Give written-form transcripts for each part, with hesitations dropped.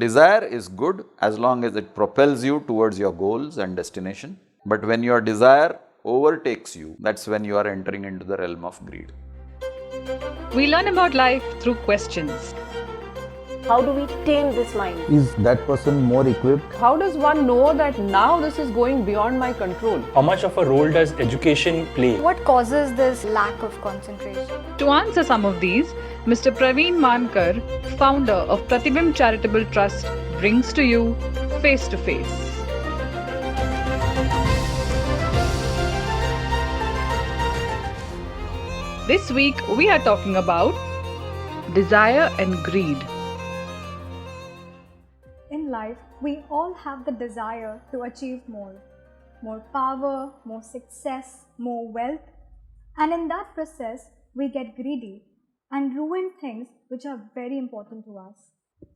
Desire is good as long as it propels you towards your goals and destination. But when your desire overtakes you, that's when you are entering into the realm of greed. We learn about life through questions. How do we tame this mind? Is that person more equipped? How does one know that now this is going beyond my control? How much of a role does education play? What causes this lack of concentration? To answer some of these, Mr. Praveen Mankar, founder of Pratibimb Charitable Trust, brings to you Face to Face. This week we are talking about desire and greed. In life, we all have the desire to achieve more. More power, more success, more wealth. And in that process, we get greedy and ruin things which are very important to us.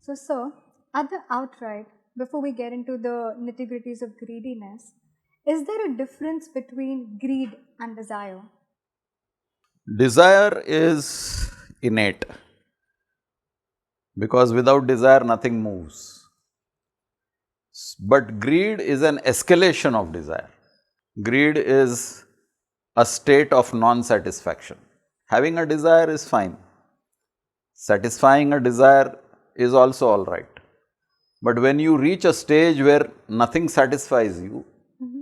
So, sir, at the outright, before we get into the nitty-gritties of greediness, is there a difference between greed and desire? Desire is innate, because without desire nothing moves. But greed is an escalation of desire. Greed is a state of non-satisfaction. Having a desire is fine. Satisfying a desire is also all right. But when you reach a stage where nothing satisfies you,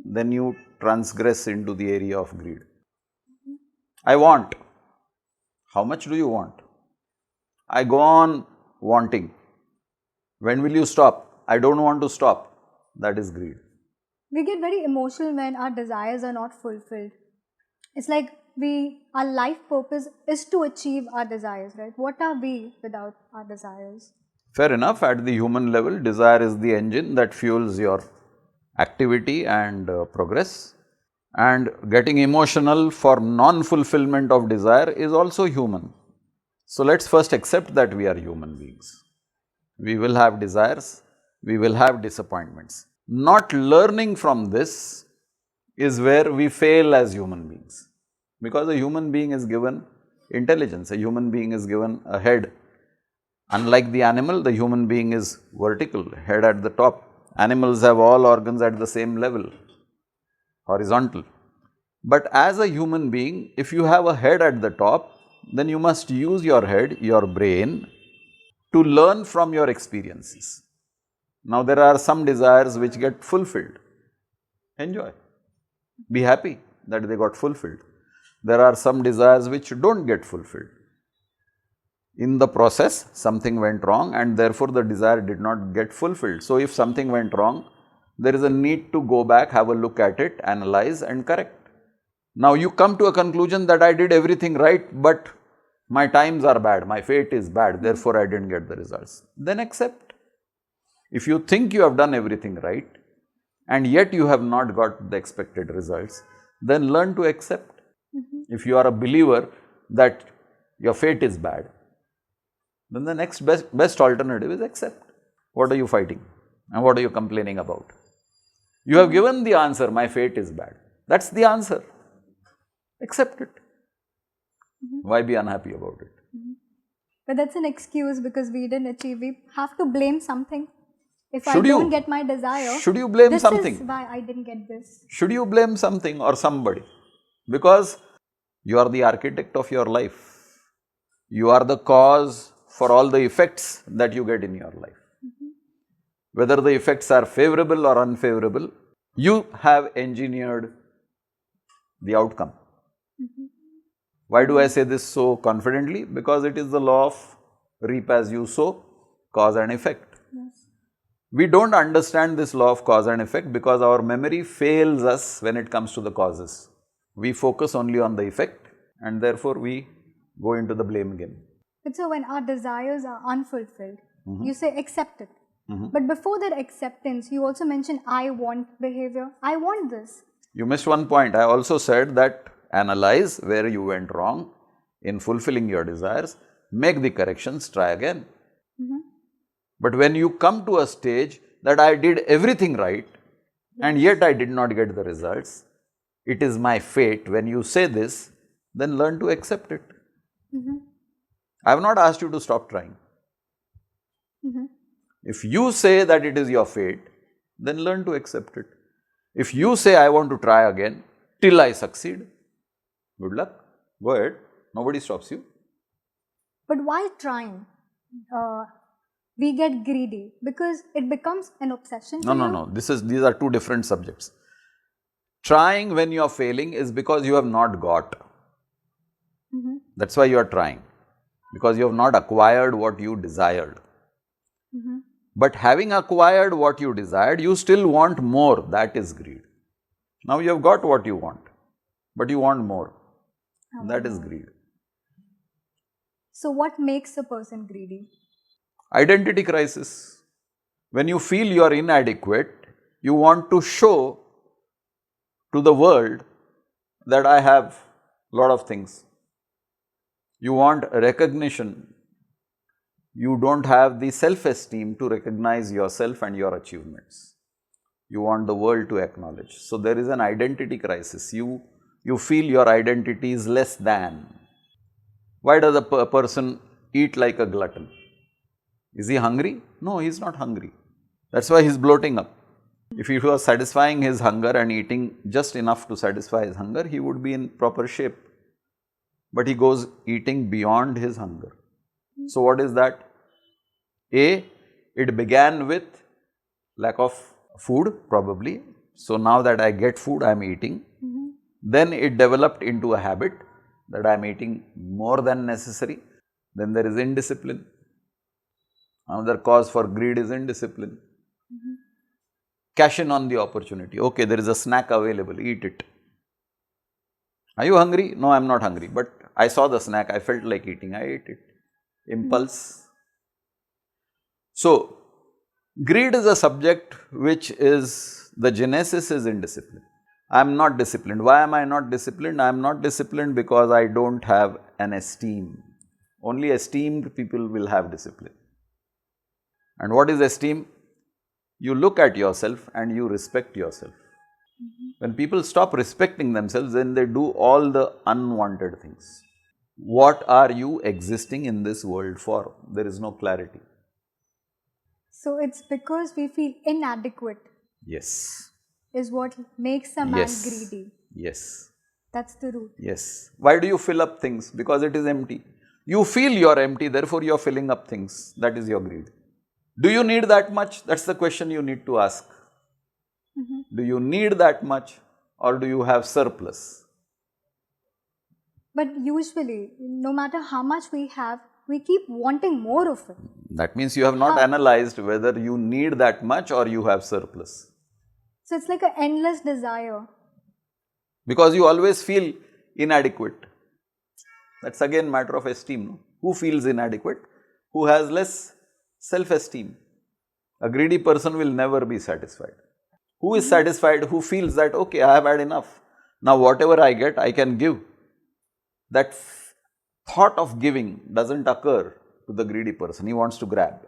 then you transgress into the area of greed. I want. How much do you want? I go on wanting. When will you stop? I don't want to stop. That is greed. We get very emotional when our desires are not fulfilled. It's like our life purpose is to achieve our desires, right? What are we without our desires? Fair enough, at the human level, desire is the engine that fuels your activity and progress. And getting emotional for non-fulfillment of desire is also human. So let's first accept that we are human beings. We will have desires, we will have disappointments. Not learning from this is where we fail as human beings. Because a human being is given intelligence, a human being is given a head. Unlike the animal, the human being is vertical, head at the top. Animals have all organs at the same level, horizontal. But as a human being, if you have a head at the top, then you must use your head, your brain, to learn from your experiences. Now there are some desires which get fulfilled. Enjoy. Be happy that they got fulfilled. There are some desires which don't get fulfilled. In the process, something went wrong and therefore the desire did not get fulfilled. So if something went wrong, there is a need to go back, have a look at it, analyze and correct. Now you come to a conclusion that I did everything right, but my times are bad, my fate is bad, therefore I didn't get the results. Then accept. If you think you have done everything right and yet you have not got the expected results, then learn to accept. If you are a believer that your fate is bad, then the next best alternative is accept. What are you fighting and what are you complaining about? You have given the answer, my fate is bad. That's the answer. Accept it. Why be unhappy about it? But that's an excuse because we didn't achieve. We have to blame something. If I Should don't you? get my desire, Should you blame this something? is why I didn't get this. Should you blame something or somebody? Because you are the architect of your life. You are the cause for all the effects that you get in your life. Whether the effects are favorable or unfavorable, you have engineered the outcome. Why do I say this so confidently? Because it is the law of reap as you sow, cause and effect. Yes. We don't understand this law of cause and effect because our memory fails us when it comes to the causes. We focus only on the effect and therefore we go into the blame game. But so when our desires are unfulfilled, you say accept it. But before that acceptance, you also mentioned I want behavior. I want this. You missed one point. I also said that analyze where you went wrong in fulfilling your desires, make the corrections, try again. But when you come to a stage that I did everything right and yet I did not get the results, it is my fate. When you say this, then learn to accept it. I have not asked you to stop trying. If you say that it is your fate, then learn to accept it. If you say, I want to try again till I succeed, good luck, go ahead, nobody stops you. But while trying, we get greedy because it becomes an obsession. No. These are two different subjects. Trying when you are failing is because you have not got. That's why you are trying, because you have not acquired what you desired. But having acquired what you desired, you still want more. That is greed. Now you have got what you want, but you want more. That is greed. So what makes a person greedy? Identity crisis. When you feel you are inadequate, you want to show to the world that I have a lot of things. You want recognition. You don't have the self-esteem to recognize yourself and your achievements. You want the world to acknowledge. So there is an identity crisis. You feel your identity is less than. Why does a person eat like a glutton? Is he hungry? No, he is not hungry. That's why he is bloating up. If he was satisfying his hunger and eating just enough to satisfy his hunger, he would be in proper shape. But he goes eating beyond his hunger. So what is that? A, it began with lack of food probably. So now that I get food, I am eating. Then it developed into a habit that I am eating more than necessary. Then there is indiscipline. Another cause for greed is indiscipline. Cash in on the opportunity. Okay, there is a snack available, eat it. Are you hungry? No, I am not hungry, but I saw the snack, I felt like eating, I ate it. Impulse. So, greed is a subject which is, the genesis is indiscipline. I am not disciplined. Why am I not disciplined? I am not disciplined because I don't have an esteem. Only esteemed people will have discipline. And what is esteem? You look at yourself and you respect yourself. When people stop respecting themselves, then they do all the unwanted things. What are you existing in this world for? There is no clarity. So it's because we feel inadequate. Yes. Is what makes a man greedy. Yes. That's the root. Yes. Why do you fill up things? Because it is empty. You feel you are empty, therefore you are filling up things. That is your greed. Do you need that much? That's the question you need to ask. Do you need that much or do you have surplus? But usually, no matter how much we have, we keep wanting more of it. That means you have not analyzed whether you need that much or you have surplus. So it's like an endless desire. Because you always feel inadequate. That's again matter of esteem. No? Who feels inadequate? Who has less self-esteem? A greedy person will never be satisfied. Who is satisfied? Who feels that, okay, I have had enough. Now whatever I get, I can give. That thought of giving doesn't occur to the greedy person. He wants to grab.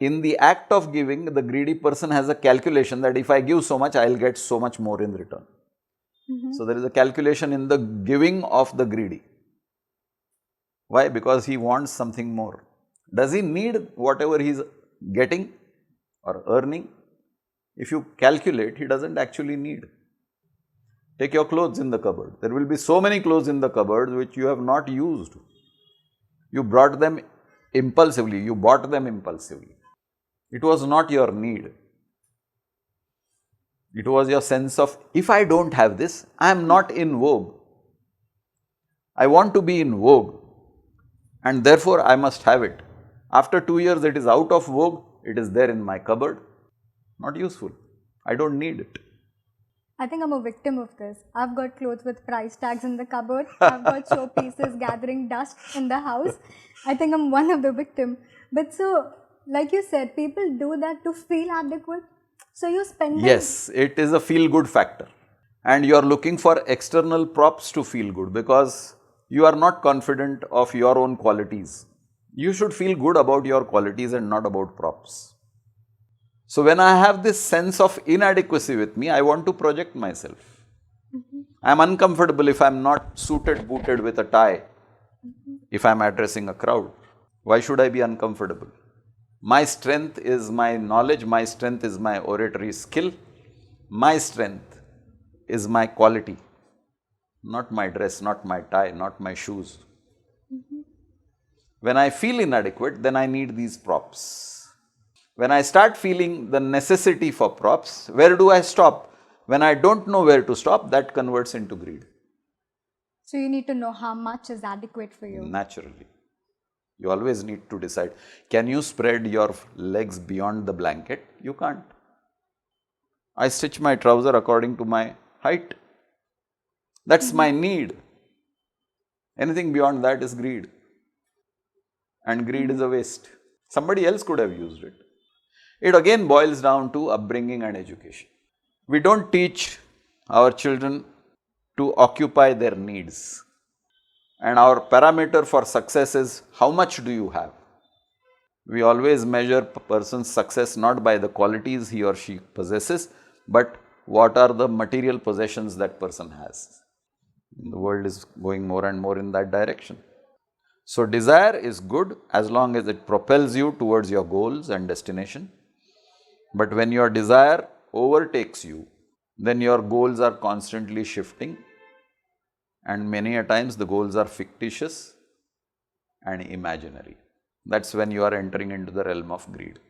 In the act of giving, the greedy person has a calculation that if I give so much, I will get so much more in return. So there is a calculation in the giving of the greedy. Why? Because he wants something more. Does he need whatever he is getting or earning? If you calculate, he doesn't actually need. Take your clothes in the cupboard. There will be so many clothes in the cupboard which you have not used. You brought them impulsively, you bought them impulsively. It was not your need. It was your sense of, if I don't have this, I am not in vogue. I want to be in vogue and therefore I must have it. After 2 years, it is out of vogue, it is there in my cupboard. Not useful. I don't need it. I think I'm a victim of this. I've got clothes with price tags in the cupboard. I've got showpieces gathering dust in the house. I think I'm one of the victim. But so, like you said, people do that to feel adequate. So you spend. Yes, it is a feel-good factor. And you are looking for external props to feel good because you are not confident of your own qualities. You should feel good about your qualities and not about props. So when I have this sense of inadequacy with me, I want to project myself. I am uncomfortable if I am not suited, booted with a tie, if I am addressing a crowd. Why should I be uncomfortable? My strength is my knowledge, my strength is my oratory skill, my strength is my quality, not my dress, not my tie, not my shoes. When I feel inadequate, then I need these props. When I start feeling the necessity for props, where do I stop? When I don't know where to stop, that converts into greed. So you need to know how much is adequate for you. Naturally. You always need to decide, can you spread your legs beyond the blanket? You can't. I stitch my trouser according to my height. That's my need. Anything beyond that is greed. And greed is a waste. Somebody else could have used it. It again boils down to upbringing and education. We don't teach our children to occupy their needs. And our parameter for success is how much do you have? We always measure a person's success not by the qualities he or she possesses, but what are the material possessions that person has. The world is going more and more in that direction. So desire is good as long as it propels you towards your goals and destination. But when your desire overtakes you, then your goals are constantly shifting, and many a times the goals are fictitious and imaginary. That's when you are entering into the realm of greed.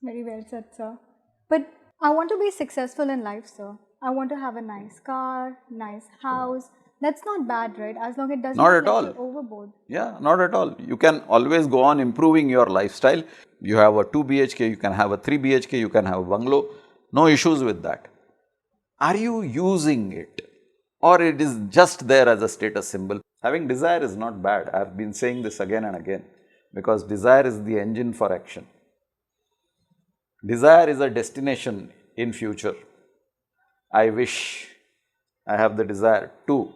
Very well said, sir. But I want to be successful in life, sir. I want to have a nice car, nice house. That's not bad, right? As long as it doesn't Not at take all. you overboard. Yeah, not at all. You can always go on improving your lifestyle. You have a 2 BHK, you can have a 3 BHK, you can have a bungalow. No issues with that. Are you using it? Or it is just there as a status symbol? Having desire is not bad. I have been saying this again and again, because desire is the engine for action. Desire is a destination in future. I wish, I have the desire to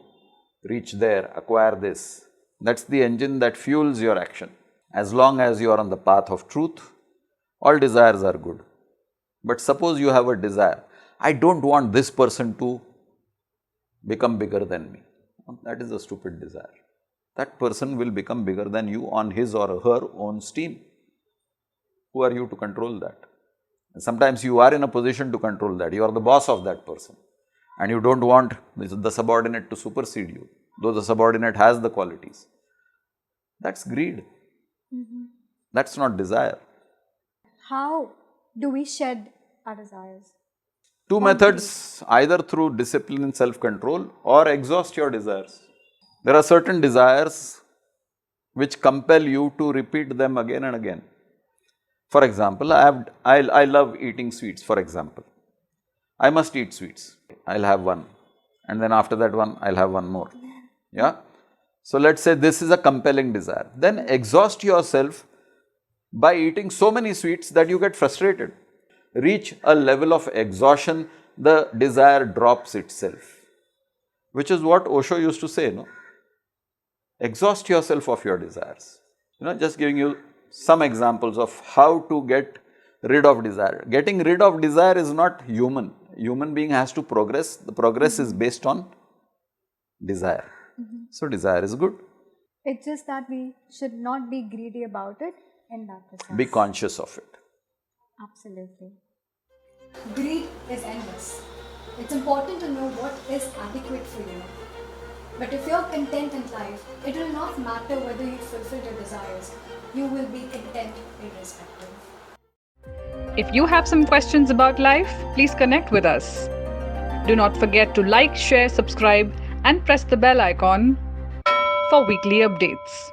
reach there, acquire this. That's the engine that fuels your action. As long as you are on the path of truth, all desires are good. But suppose you have a desire, I don't want this person to become bigger than me. That is a stupid desire. That person will become bigger than you on his or her own steam. Who are you to control that? And sometimes you are in a position to control that. You are the boss of that person, and you don't want the subordinate to supersede you, though the subordinate has the qualities. That's greed. That's not desire. How do we shed our desires? Two methods, either through discipline and self-control or exhaust your desires. There are certain desires which compel you to repeat them again and again. For example, I love eating sweets, for example. I must eat sweets. I'll have one, and then after that one, I'll have one more. Yeah? So let's say this is a compelling desire. Then exhaust yourself by eating so many sweets that you get frustrated. Reach a level of exhaustion, the desire drops itself, which is what Osho used to say, no? Exhaust yourself of your desires. Just giving you some examples of how to get rid of desire. Getting rid of desire is not human. Human being has to progress. The progress is based on desire. So desire is good. It's just that we should not be greedy about it in that process. Be conscious of it. Absolutely. Greed is endless. It's important to know what is adequate for you. But if you're content in life, it will not matter whether you fulfill your desires. You will be content irrespective. If you have some questions about life, please connect with us. Do not forget to like, share, subscribe, and press the bell icon for weekly updates.